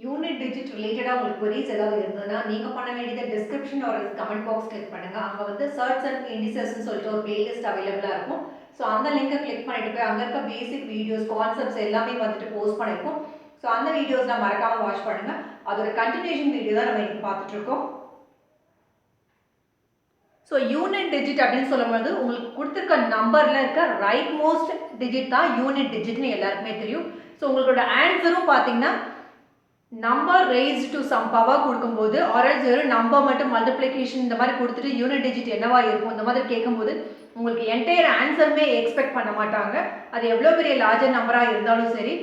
Unit digit ரிலேட்டடாக உங்களுக்கு queries ஏதாவது இருந்ததுன்னா நீங்கள் பண்ண வேண்டியது டிஸ்கிரிப்ஷன் ஒரு கமெண்ட் பாக்ஸ் கிளிக் பண்ணுங்கள். அங்கே வந்து சர்ச் அண்ட் இண்டிசஸ்ன்னு சொல்லிட்டு ஒரு பிளேலிஸ்ட் அவைலபிளாக இருக்கும். ஸோ அந்த லிங்கை கிளிக் பண்ணிட்டு போய் அங்கே இருக்க பேசிக் வீடியோஸ் கான்செப்ட்ஸ் எல்லாமே வந்துட்டு போஸ்ட் பண்ணியிருக்கோம். ஸோ அந்த வீடியோஸ்லாம் மறக்காமல் வாட்ச் பண்ணுங்கள். அதோட கண்டினியூஷன் வீடியோ தான் நம்ம இன்னைக்கு பார்த்துட்டு இருக்கோம். ஸோ யூனிட் டிஜிட் அப்படின்னு சொல்லும்போது உங்களுக்கு கொடுத்துருக்க நம்பரில் இருக்க ரைட் மோஸ்ட் டிஜிட் தான் யூனிட் டிஜிட்னு எல்லாருக்குமே தெரியும். ஸோ உங்களோட ஆன்சரும் பார்த்தீங்கன்னா number raised to some power கொடுக்கும்போது ஆர்எல்ஸ் வெறும் நம்பர் மட்டும் மல்டிப்ளிகேஷன் இந்த மாதிரி கொடுத்துட்டு யூனிட் டிஜிட் என்னவா இருக்கும் இந்த மாதிரி கேட்கும்போது உங்களுக்கு என்டையர் ஆன்சருமே எக்ஸ்பெக்ட் பண்ண மாட்டாங்க. அது எவ்வளோ பெரிய லார்ஜர் நம்பராக இருந்தாலும் சரி,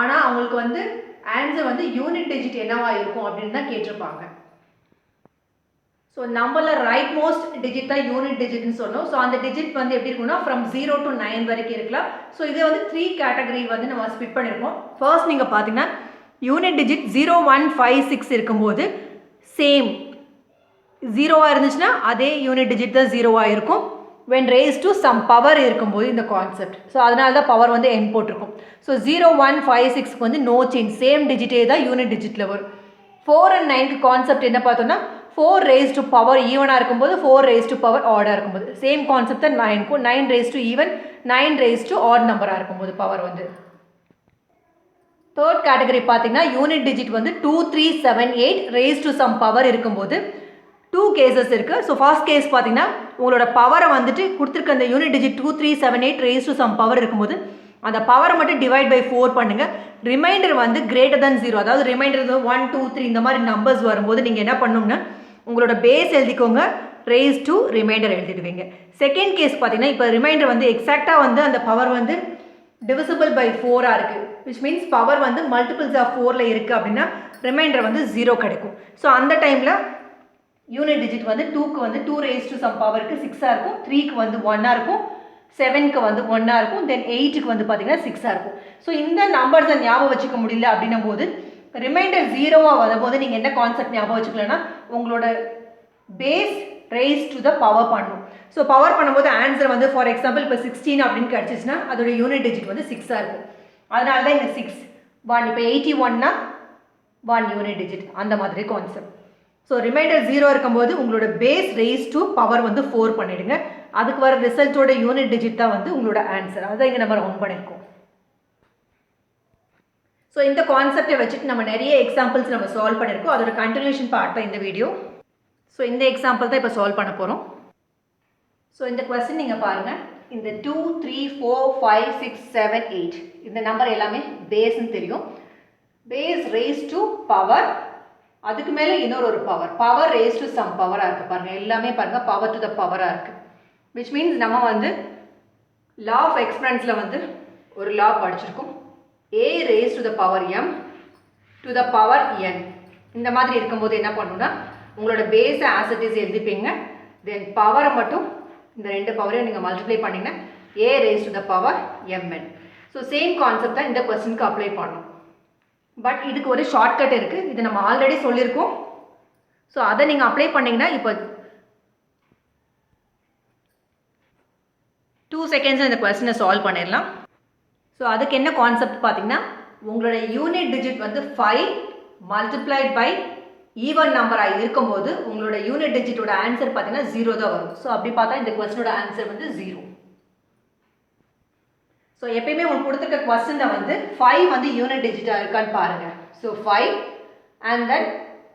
ஆனால் அவங்களுக்கு வந்து ஆன்சர் வந்து யூனிட் டிஜிட் என்னவா இருக்கும் அப்படின்னு தான் கேட்டிருப்பாங்க. ஸோ நம்பரில் ரைட் மோஸ்ட் டிஜிட் தான் யூனிட் டிஜிட்னு சொன்னோம். ஸோ அந்த டிஜிட் வந்து எப்படி இருக்குன்னா ஃப்ரம் 0 to 9 வரைக்கும் இருக்கலாம். ஸோ இதை வந்து 3 கேட்டகரி வந்து நம்ம ஸ்பிட் பண்ணியிருக்கோம். ஃபர்ஸ்ட் நீங்கள் பார்த்தீங்கன்னா யூனிட் டிஜிட் 0, 1, 5, 6 இருக்கும்போது சேம் 0வாக இருந்துச்சுன்னா அதே யூனிட் டிஜிட் தான் 0வாக இருக்கும். When raise to some power இருக்கும்போது இந்த கான்செப்ட். ஸோ அதனால தான் பவர் வந்து என் போட்டிருக்கும். ஸோ 0, 1, 5, 6க்கு வந்து நோ சேஞ்ச், சேம் டிஜிட்டே தான் யூனிட் டிஜிட்டில் வரும். 4 and 9க்கு கான்செப்ட் என்ன பார்த்தோம்னா 4 raised to பவர் ஈவனாக இருக்கும்போது 4 raised to பவர் ஆடாக இருக்கும்போது சேம் கான்செப்ட் தான் 9க்கும் 9 raised to even 9 raised to odd நம்பராக இருக்கும்போது பவர் வந்து. தேர்ட் கேட்டகரி பார்த்தீங்கன்னா யூனிட் டிஜிட் வந்து 2, 3, 7, 8 raised to சம் பவர் இருக்கும்போது 2 கேசஸ் இருக்குது. ஸோ ஃபர்ஸ்ட் கேஸ் பார்த்தீங்கன்னா உங்களோட பவரை வந்துட்டு கொடுத்துருக்க அந்த unit digit 2, 3, 7, 8 raised to some power இருக்கும்போது அந்த பவரை மட்டும் டிவைட் பை 4 பண்ணுங்கள். ரிமைண்டர் வந்து கிரேட்டர் than 0, அதாவது ரிமைண்டர் 1, 2, 3 இந்த மாதிரி நம்பர்ஸ் வரும்போது நீங்கள் என்ன பண்ணணும்னா உங்களோட பேஸ் எழுதிக்கோங்க, ரேஸ் டு ரிமைண்டர் எழுதிடுவீங்க. செகண்ட் கேஸ் பார்த்தீங்கன்னா இப்போ ரிமைண்டர் வந்து எக்ஸாக்டாக வந்து அந்த பவர் வந்து டிவிசிபிள் பை 4ஆக இருக்குது, விச் மீன்ஸ் பவர் வந்து மல்டிபிள்ஸ் ஆஃப் 4ல் இருக்குது அப்படின்னா ரிமைண்டர் வந்து 0 கிடைக்கும். ஸோ அந்த டைமில் யூனிட் டிஜிட் வந்து 2க்கு வந்து 2 raised to சம் பவருக்கு 6ஆக இருக்கும், 3க்கு வந்து 1ஆக இருக்கும், 7க்கு வந்து 1ஆக இருக்கும், தென் 8க்கு வந்து பார்த்தீங்கன்னா 6ஆக இருக்கும். ஸோ இந்த நம்பர்ஸை ஞாபகம் வச்சுக்க முடியல அப்படின்னும் போது ரிமைண்டர் 0வாக வரும்போது நீங்கள் என்ன கான்செப்ட் ஞாபகம் வச்சுக்கலன்னா உங்களோட base raise to the power பண்ணணும். ஸோ பவர் பண்ணும்போது ஆன்சர் வந்து ஃபார் எக்ஸாம்பிள் இப்போ 16 அப்படின்னு கிடச்சிச்சுன்னா அதோட யூனிட் டிஜிட் வந்து 6ஆக இருக்கும். அதனால தான் இந்த 6 1. இப்போ 81னா 1 யூனிட் டிஜிட், அந்த மாதிரி கான்செப்ட். ஸோ ரிமைண்டர் 0 இருக்கும்போது உங்களோட பேஸ் ரேஸ் டு பவர் வந்து 4 பண்ணிவிடுங்க. அதுக்கு வர ரிசல்ட்டோட யூனிட் டிஜிட் தான் வந்து உங்களோட ஆன்சர். அதுதான் இங்கே நம்ம ரவுண்ட் பண்ணியிருக்கோம். ஸோ இந்த கான்செப்டை வச்சுட்டு நம்ம நிறைய எக்ஸாம்பிள்ஸ் நம்ம சால்வ் பண்ணியிருக்கோம். அதோட கண்டினியூஷன் பார்ட் தான் இந்த வீடியோ. ஸோ இந்த எக்ஸாம்பிள் தான் இப்போ சால்வ் பண்ண போகிறோம். ஸோ இந்த கொஸ்டின் நீங்கள் பாருங்கள், இந்த 2, 3, 4, 5, 6, 7, 8 இந்த நம்பர் எல்லாமே பேஸ்ன்னு தெரியும். பேஸ் ரேஸ் டு பவர், அதுக்கு மேலே இன்னொரு power, power raise to some பவராக இருக்குது பாருங்கள். எல்லாமே பாருங்கள் பவர் டு த பவராக இருக்குது, விச் மீன்ஸ் நம்ம வந்து லா ஆஃப் எக்ஸ்பரன்ஸில் வந்து ஒரு லா படிச்சிருக்கோம், a raised to the power m to the power n. இந்த மாதிரி இருக்கும்போது என்ன பண்ணணும்னா உங்களோட பேஸை ஆஸ் இட் இஸ் எழுதிப்பீங்க, தென் பவரை மட்டும் இந்த ரெண்டு பவரையும் நீங்கள் மல்டிப்ளை பண்ணிங்கன்னா a raised to the power mn. So same concept தான் இந்த கொஸ்டினுக்கு அப்ளை பண்ணணும். பட் இதுக்கு ஒரு ஷார்ட்கட் இருக்குது, இது நம்ம ஆல்ரெடி சொல்லியிருக்கோம். ஸோ அதை நீங்கள் அப்ளை பண்ணிங்கன்னா இப்போ 2 செகண்ட்ஸ் இந்த கொஸ்டினை சால்வ் பண்ணிடலாம். ஸோ அதுக்கு என்ன கான்செப்ட் பார்த்தீங்கன்னா உங்களோட யூனிட் டிஜிட் வந்து 5 மல்டிப்ளைட் பை ஈவன் நம்பராக இருக்கும்போது உங்களோட யூனிட் டிஜிட்டோட ஆன்சர் பார்த்தீங்கன்னா 0 தான் வரும். ஸோ அப்படி பார்த்தா இந்த கொஸ்டினோட ஆன்சர் வந்து 0. ஸோ எப்பயுமே உங்களுக்கு கொடுத்துருக்க கொஸ்டினில் வந்து 5 வந்து யூனிட் டிஜிட்டாக இருக்கான்னு பாருங்கள். So 5 and then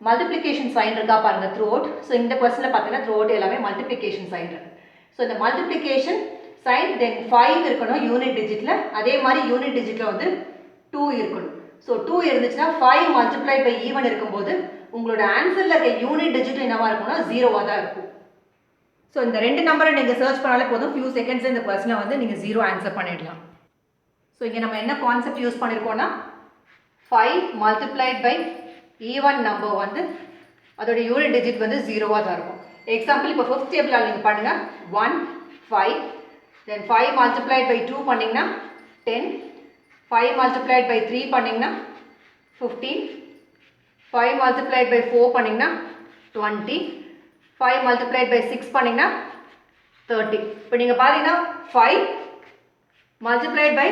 multiplication sign இருக்கா பாருங்கள் த்ரூ அவுட். ஸோ இந்த கொஸ்டினில் பார்த்தீங்கன்னா த்ரூ அவுட் எல்லாமே மல்டிப்ளிகேஷன் சைன் இருக்கு. ஸோ இந்த மல்டிப்ளிகேஷன் சைன் தென் 5 இருக்கணும் யூனிட் டிஜிட்டில், அதே மாதிரி யூனிட் டிஜிட்டில் வந்து 2 இருக்கணும். ஸோ 2 இருந்துச்சுன்னா 5 மல்டிப்ளைட் பை ஈவன் இருக்கும்போது உங்களோட ஆன்சரில் இருக்க யூனிட் டிஜிட் என்னவாக இருக்கும்னா 0வாக தான் இருக்கும். ஸோ இந்த ரெண்டு நம்பரை நீங்கள் சர்ச் பண்ணாலே போதும், ஃபியூ செகண்ட்ஸ் இந்த கொஸ்டினை வந்து நீங்கள் 0 ஆன்சர் பண்ணிடலாம். ஸோ இங்கே நம்ம என்ன கான்செப்ட் யூஸ் பண்ணியிருக்கோம்னா 5 மல்டிப்ளைட் பை ஈவன் நம்பர் வந்து அதோட யூனிட் டிஜிட் வந்து 0வாக தான் இருக்கும். எக்ஸாம்பிள் இப்போ 5th டேபிளால் நீங்கள் பண்ணுங்கள் 1, 5 தென் 5 மல்டிப்ளைட் பை 2 பண்ணிங்கன்னா 10, 5 மல்டிப்ளைட் பை 3 பண்ணிங்கன்னா 15, 5 மல்டிப்ளைட் பை 4 பண்ணிங்கன்னா 20, 5 மல்டிப்ளைட் பை 6 பண்ணிங்கன்னா 30. இப்போ நீங்கள் பார்த்தீங்கன்னா 5 multiplied by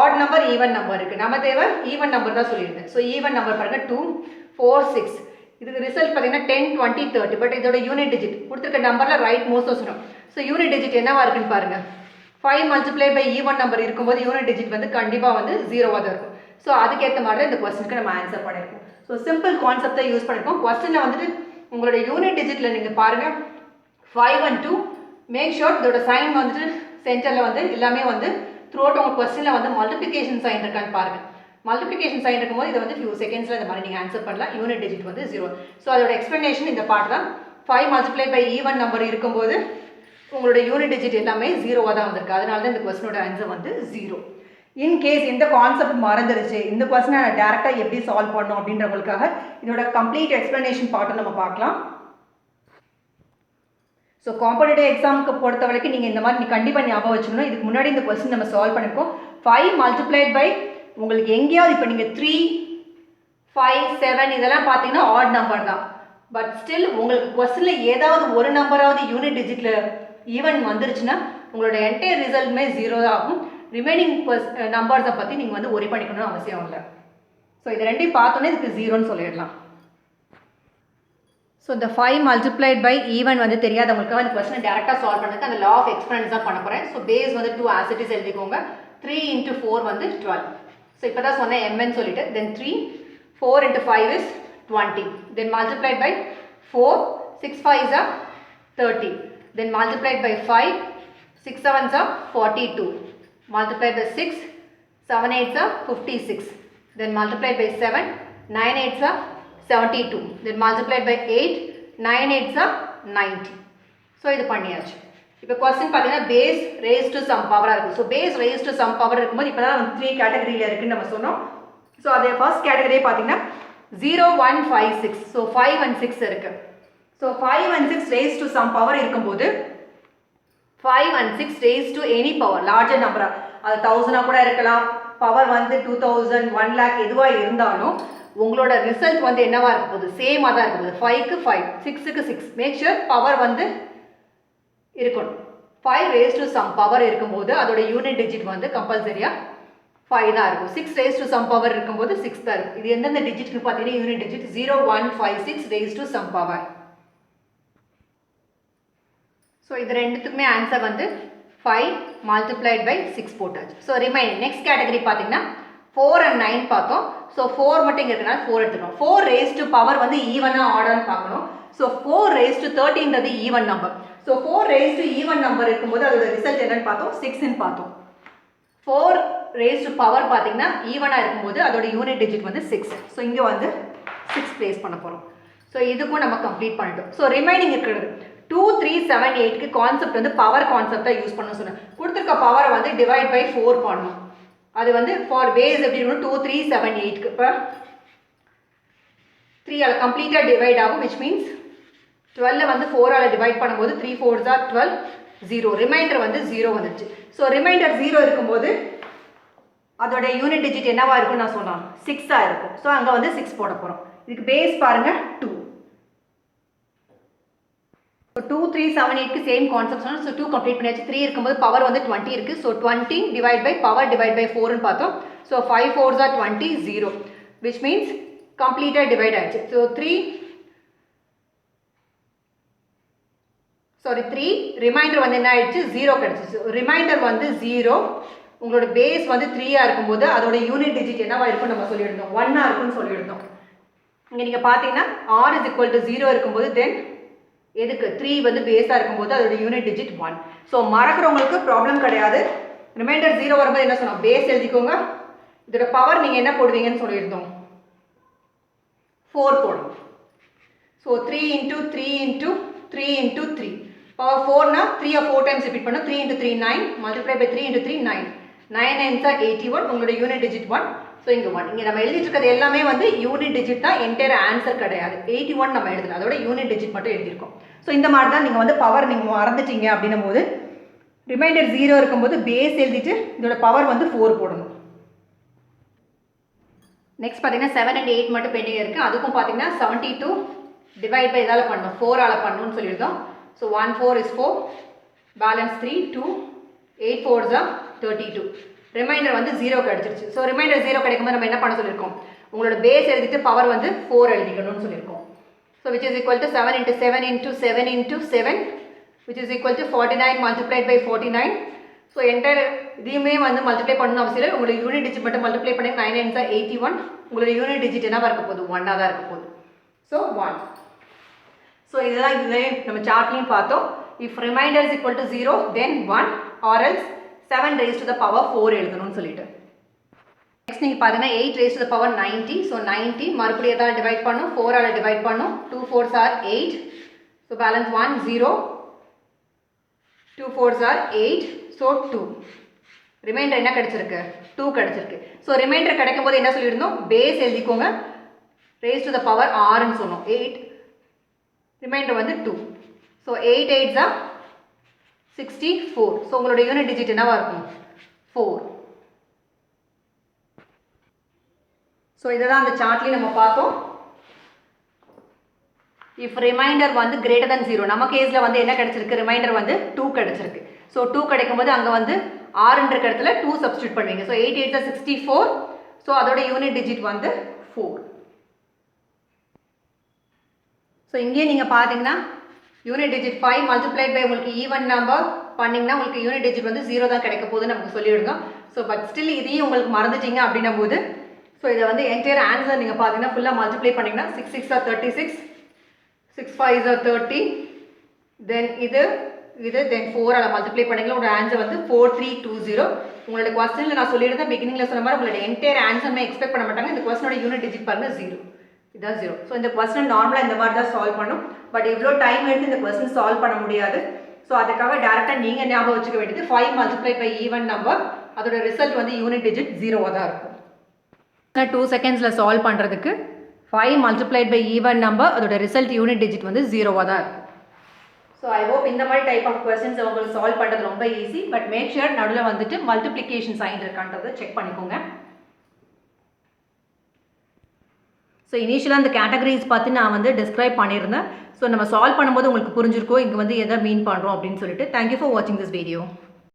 odd number even number இருக்குது. நம்ம தேவை ஈவன் நம்பர் தான் சொல்லியிருந்தேன். ஸோ ஈவன் நம்பர் பாருங்கள் 2 4 6. இதுக்கு ரிசல்ட் பார்த்தீங்கன்னா 10 20 30. பட் இதோட யூனிட் டிஜிட் கொடுத்துருக்க நம்பரில் ரைட் மோஸ்ட் வச்சுடும். ஸோ யூனிட் டிஜிட் என்னவா இருக்குன்னு பாருங்கள். 5 மல்டிப்ளைட் பை ஈவன் நம்பர் இருக்கும்போது யூனிட் டிஜிட் வந்து கண்டிப்பாக வந்து 0வாக தான் இருக்கும். ஸோ அதுக்கேற்ற மாதிரி தான் இந்த கொஸ்டினுக்கு நம்ம ஆன்சர் பண்ணியிருக்கோம். ஸோ சிம்பிள் கான்செப்டை யூஸ் பண்ணியிருக்கோம். கொஸ்டினில் வந்துட்டு உங்களோட யூனிட் டிஜிட்டில் நீங்கள் பாருங்கள் 5 and 2 மேக் ஷோர் இதோட சைன் வந்துட்டு சென்டரில் வந்து எல்லாமே வந்து த்ரூ அவுட் உங்கள் கொஸ்டினில் வந்து மல்டிப்ளிகேஷன் சைன் இருக்கான்னு பாருங்கள். மல்டிப்ளிகேஷன் சைன் இருக்கும்போது இதை வந்து ஃபியூ செகண்ட்ஸில் இந்த மாதிரி நீங்கள் ஆன்சர் பண்ணலாம். யூனிட் டிஜிட் வந்து 0. ஸோ அதோட எக்ஸ்ப்ளனேஷன் இந்த பார்ட் தான். 5 மல்டிப்ளை பை ஈவன் நம்பர் இருக்கும்போது உங்களோட யூனிட் டிஜிட் எல்லாமே 0வாக தான் வந்திருக்கு. அதனால தான் இந்த கொஸ்டினோட ஆன்சர் வந்து 0. இன்கேஸ் இந்த கான்செப்ட் மறந்துருச்சு, இந்த கொஸ்டினை நான் டேரெக்டாக எப்படி சால்வ் பண்ணணும் அப்படின்றவங்களுக்காக இதோட கம்ப்ளீட் எக்ஸ்ப்ளனேஷன் பார்ட்டும் நம்ம பார்க்கலாம். ஸோ காம்படிட்டிவ் எக்ஸாமுக்கு பொறுத்த வரைக்கும் நீங்கள் இந்த மாதிரி கண்டிப்பாக ஞாபகம் வச்சுக்கணும். இதுக்கு முன்னாடி இந்த கொஸ்டின் நம்ம சால்வ் பண்ணியிருக்கோம். 5 மல்டிப்ளைட் பை உங்களுக்கு எங்கேயாவது இப்போ நீங்கள் 3 5 7 இதெல்லாம் பார்த்தீங்கன்னா ஆட் நம்பர் தான். பட் ஸ்டில் உங்களுக்கு கொஸ்டினில் ஏதாவது ஒரு நம்பராவது யூனிட் டிஜிட்டில் ஈவன் வந்துருச்சுன்னா உங்களோட என்டையர் ரிசல்ட்டுமே 0 தான் ஆகும். ரிமைனிங் நம்பர்ஸை பற்றி நீங்கள் வந்து ஒரி பண்ணிக்கணும்னு அவசியம் இல்லை. ஸோ இது ரெண்டையும் பார்த்தோன்னே இதுக்கு 0ன்னு சொல்லிடலாம். ஸோ இந்த 5 மல்டிப்ளைட் பை ஈவன் வந்து தெரியாதவங்களுக்காக இந்த கொஸ்டினை டேரெக்டாக சால்வ் பண்ணுறதுக்கு அந்த லா ஆஃப் எக்ஸ்பெரன்ஸ் தான் பண்ண போகிறேன். ஸோ பேஸ் வந்து 2 as it is எழுதிக்கோங்க. 3 into 4 வந்து 12. ஸோ இப்போ தான் சொன்னேன் mn சொல்லிட்டு. தென் 3 4 into 5 is 20. Then multiplied by 4 6 5s are 30. Then multiplied by 5 6 7s are 42. Multiplied by 6 7 8s are 56. Then multiplied by 7 9 8s are 72. Then multiplied by 8 9 8s are 90. So இது பண்ணியாச்சு. இப்போ question பார்த்தீங்கன்னா base raise to some பவராக இருக்குது. So base raise to some power இருக்கும்போது இப்போ தான் வந்து 3 கேட்டகரியில் இருக்குதுன்னு நம்ம சொன்னோம். ஸோ அது ஃபர்ஸ்ட் கேட்டகரியே பார்த்தீங்கன்னா 0 1 5 6. ஸோ 5 and 6 இருக்குது. So 5 and 6 raise to some power இருக்கும்போது 5 and 6 raise to any power larger நம்பராக, அது 1000 கூட இருக்கலாம், பவர் வந்து 2000 1 lakh எதுவாக இருந்தாலும் உங்களோட ரிசல்ட் வந்து என்னவா இருக்க போகுது, சேமாக தான் இருக்க போகுது. 5க்கு 5 6க்கு 6. மேக் ஷூர் பவர் வந்து இருக்கணும். 5 ரேஸ் டு சம் பவர் இருக்கும்போது அதோட யூனிட் டிஜிட் வந்து கம்பல்சரியாக 5 தான் இருக்கும். 6 ரேஸ் டு சம் பவர் இருக்கும்போது 6 தான் இருக்கும். இது எந்தெந்த டிஜிட்னு பார்த்தீங்கன்னா unit digit 0 1 5 6 raise to some power. So இது ரெண்டுத்துக்குமே ஆன்சர் வந்து 5 மல்டிப்ளைட் பை 6 போட்டாச்சு. ஸோ ரிமைனிங் நெக்ஸ்ட் கேட்டகரி பார்த்தீங்கன்னா 4 and 9 பார்த்தோம். ஸோ 4 மட்டும் இங்கே இருக்கனால 4 எடுத்துக்கணும். 4 ரேஸ் டு பவர் வந்து ஈவனாக ஆர்டர்னு பார்க்கணும். ஸோ 4 ரேஸ் டு 13ன்றது even number. So 4 raise to even number இருக்கும்போது அதோட ரிசல்ட் என்னன்னு பார்த்தோம், 6ன்னு பார்த்தோம். 4 ரேஸ் டு பவர் பார்த்தீங்கன்னா ஈவனாக இருக்கும்போது அதோட யூனிட் டிஜிட் வந்து 6. ஸோ இங்கே வந்து 6 ப்ளேஸ் பண்ண போகிறோம். ஸோ இதுக்கும் நம்ம கம்ப்ளீட் பண்ணிட்டோம். ஸோ ரிமைனிங் இருக்கிறது 2 3 7 8க்கு கான்செப்ட் வந்து பவர் கான்செப்டாக யூஸ் பண்ண சொன்னேன். கொடுத்துருக்க பவரை வந்து டிவைட் பை 4 பண்ணணும். அது வந்து ஃபார் பேஸ் எப்படி இருக்கணும் 2 3 7 8க்கு இப்போ 3 கம்ப்ளீட்டாக டிவைட் ஆகும். விச் மீன்ஸ் 12 வந்து 4 டிவைட் பண்ணும்போது 3 4s are 12 0. ரிமைண்டர் வந்து 0 வந்துச்சு. ஸோ ரிமைண்டர் 0 இருக்கும்போது அதோட யூனிட் டிஜிட் என்னவா இருக்கும்னு நான் சொன்னேன் 6ஆக இருக்கும். ஸோ அங்கே வந்து 6 போட போகிறோம். இதுக்கு பேஸ் பாருங்கள் 2. ஸோ 2 3 7 8க்கு சேம் கான்செப்ட் சொன்னோம். ஸோ 2 கம்ப்ளீட் பண்ணியாச்சு. 3 இருக்கும்போது பவர் வந்து 20 இருக்குது. So 20 divide by power divide by 4ன்னு பார்த்தோம். So 5 4s are 20 0. Which means கம்ப்ளீட்டாக டிவைட் ஆகிடுச்சு. ஸோ 3 ரிமைண்டர் வந்து என்ன ஆயிடுச்சு 0 கிடச்சிச்சு. ரிமைண்டர் வந்து 0. உங்களோட பேஸ் வந்து 3ஆக இருக்கும்போது அதோட யூனிட் டிஜிட் என்னவா இருக்கும்னு நம்ம சொல்லியிருந்தோம் 1ஆக இருக்குன்னு சொல்லியிருந்தோம். இங்கே நீங்கள் பார்த்தீங்கன்னா r is equal to 0 இருக்கும்போது தென் எதுக்கு 3 வந்து பேஸாக இருக்கும்போது அதோட யூனிட் டிஜிட் 1. ஸோ மறக்கிறவங்களுக்கு ப்ராப்ளம் கிடையாது. ரிமைண்டர் 0 வரும்போது என்ன சொன்னோம், பேஸ் எழுதிக்கோங்க. இதோட பவர் நீங்கள் என்ன போடுவீங்கன்னு சொல்லியிருந்தோம் 4 போடணும். So 3 into 3 into 3 into 3 power 4னா 3 4 டைம்ஸ் ரிப்பீட் பண்ணோம். 3 into 3 9 multiply by 3 into 3 9 9 9s are 81. உங்களோட யூனிட் டிஜிட் 1. ஸோ இங்கே 1. இங்கே நம்ம எழுதிட்டு இருக்கிறது எல்லாமே வந்து யூனிட் டிஜிட் தான், என்டையர் ஆன்சர் கிடையாது. 81 நம்ம எழுதல, அதோட யூனிட் டிஜிட் மட்டும் எழுதியிருக்கோம். ஸோ இந்த மாதிரி தான் நீங்கள் வந்து பவர் நீங்கள் மறந்துட்டீங்க அப்படின்னும் போது ரிமைண்டர் 0 இருக்கும்போது பேஸ் எழுதிட்டு இதோட பவர் வந்து 4 போடணும். நெக்ஸ்ட் பார்த்தீங்கன்னா 7 and 8 மட்டும் பெண்டிங் இருக்குது. அதுக்கும் பார்த்தீங்கன்னா 72 டிவைட் பை இதால் பண்ணணும் 4ஆல் பண்ணணும்னு சொல்லியிருந்தோம். So 1 4 is 4, balance 3 2 8 4s are 32. Reminder வந்து 0 கிடச்சிருச்சு. ஸோ ரிமைண்டர் 0 கிடைக்கும்போது நம்ம என்ன பண்ண சொல்லியிருக்கோம், உங்களோட பேஸ் எழுதிட்டு பவர் வந்து 4 எழுதிக்கணும்னு சொல்லியிருக்கோம். So which is equal to 7 into 7 into 7 into 7 which is equal to 49 multiplied by 49. So entire இதையுமே வந்து மல்டிப்ளை பண்ணணும் அவசியம் இல்லை. உங்களுக்கு யூனிட் டிஜிட் மட்டும் மல்டிப்ளை பண்ணி 9 9 81. உங்களோட யூனிட் டிஜிட் என்னவா இருக்க போகுது, 1 தான் இருக்க போகுது. ஸோ 1. ஸோ இதெல்லாம் நம்ம சார்ட்லையும் பார்த்தோம். If reminder is equal to 0 then 1 or else 7 raised to the power 4 எழுதணும்னு சொல்லிட்டு. நெக்ஸ்ட் நீங்கள் பார்த்தீங்கன்னா 8 raised to the power 90. So 90 மறுபடியும் எதாவது டிவைட் பண்ணும், 4 ஆல் டிவைட் பண்ணும். 2 4s are 8. So balance 1 0. 2 4s are 8. So 2. Reminder என்ன கிடச்சிருக்கு, 2 கிடச்சிருக்கு. ஸோ ரிமைண்டர் கிடைக்கும் போது என்ன சொல்லியிருந்தோம், பேஸ் எழுதிக்கோங்க, raised to the power rன்னு சொன்னோம். 8 ரிமைண்டர் வந்து 2. So 8 8s are 64. ஸோ உங்களோட யூனிட் டிஜிட் என்னவா இருக்கும், 4. ஸோ இதை தான் அந்த சார்ட்லேயும் நம்ம பார்த்தோம். இஃப் ரிமைண்டர் வந்து கிரேட்டர் than 0, நம்ம கேஸில் வந்து என்ன கிடச்சிருக்கு, ரிமைண்டர் வந்து 2 கிடச்சிருக்கு. ஸோ 2 கிடைக்கும் போது அங்கே வந்து ஆறுன்ற இடத்துல 2 சப்ஸ்டியூட் பண்ணுவீங்க. ஸோ 8 8 64. ஸோ அதோட யூனிட் டிஜிட் வந்து 4. ஸோ இங்கேயே நீங்கள் பார்த்தீங்கன்னா யூனிட் டிஜிட் 5 மல்டிப்ளைட் பை உங்களுக்கு ஈவன் நம்பர் பண்ணிங்கன்னா உங்களுக்கு யூனிட் டிஜிட் வந்து 0 தான் கிடைக்க போகுது நமக்கு சொல்லிவிடுங்க. ஸோ பட் ஸ்டில் இதையும் உங்களுக்கு மறந்துட்டீங்க அப்படின்னும் போது ஸோ இதை வந்து என்டையர் ஆன்சர் நீங்கள் பார்த்தீங்கன்னா ஃபுல்லாக மல்டிப்ளை பண்ணிங்கன்னா 6 6 are 36, 6 5 are 30, தென் இது தென் 4 ஆல் மல்டிப்ளை பண்ணிங்கன்னா உங்களோட ஆன்சர் வந்து 4320. உங்களோட கொஸ்டினில் நான் சொல்லியிருந்தேன் பிகினிங்கில் சொன்ன மாதிரி உங்களோட என்டையர் ஆன்சர் எக்ஸ்பெக்ட் பண்ண மாட்டாங்க. இந்த கொஸ்டினோட யூனிட் டிஜிட் பாருங்க 0, இதான் 0. ஸோ இந்த கொஸ்டின் நார்மலாக இந்த மாதிரி தான் சால்வ் பண்ணும். பட் இவ்வளோ டைம் எடுத்து இந்த கொஸ்டின் சால்வ் பண்ண முடியாது. ஸோ அதுக்காக டேரெக்டாக நீங்கள் ஞாபகம் வச்சுக்க வேண்டியது 5 மல்டிப்ளை பை ஈவன் நம்பர், அதோட ரிசல்ட் வந்து யூனிட் டிஜிட் 0 தான் இருக்கும். 2 செகண்ட்ஸில் சால்வ் பண்ணுறதுக்கு 5 மல்டிப்ளைட் பை ஈவன் நம்பர், அதோட ரிசல்ட் யூனிட் டிஜிட் வந்து 0 தான் இருக்கும். ஸோ ஐ ஹோப் இந்த மாதிரி டைப் ஆஃப் கொஸ்டின்ஸ் உங்களுக்கு சால்வ் பண்ணுறது ரொம்ப ஈஸி. பட் மேக் ஷுர் நடுவில் வந்துட்டு மல்டிப்ளிகேஷன் சைன் இருக்கான்றதை செக் பண்ணிக்கோங்க. ஸோ இனிஷியலாக அந்த கேட்டகரிஸ் பார்த்து நான் வந்து டிஸ்கிரைப் பண்ணியிருந்தேன். ஸோ நம்ம சால்வ் பண்ணும்போது உங்களுக்கு புரிஞ்சிருக்கோம் இங்கே வந்து எதை மீன் பண்ணுறோம் அப்படின்னு சொல்லிட்டு. தேங்க்யூ ஃபார் வாட்சிங் திஸ் வீடியோ.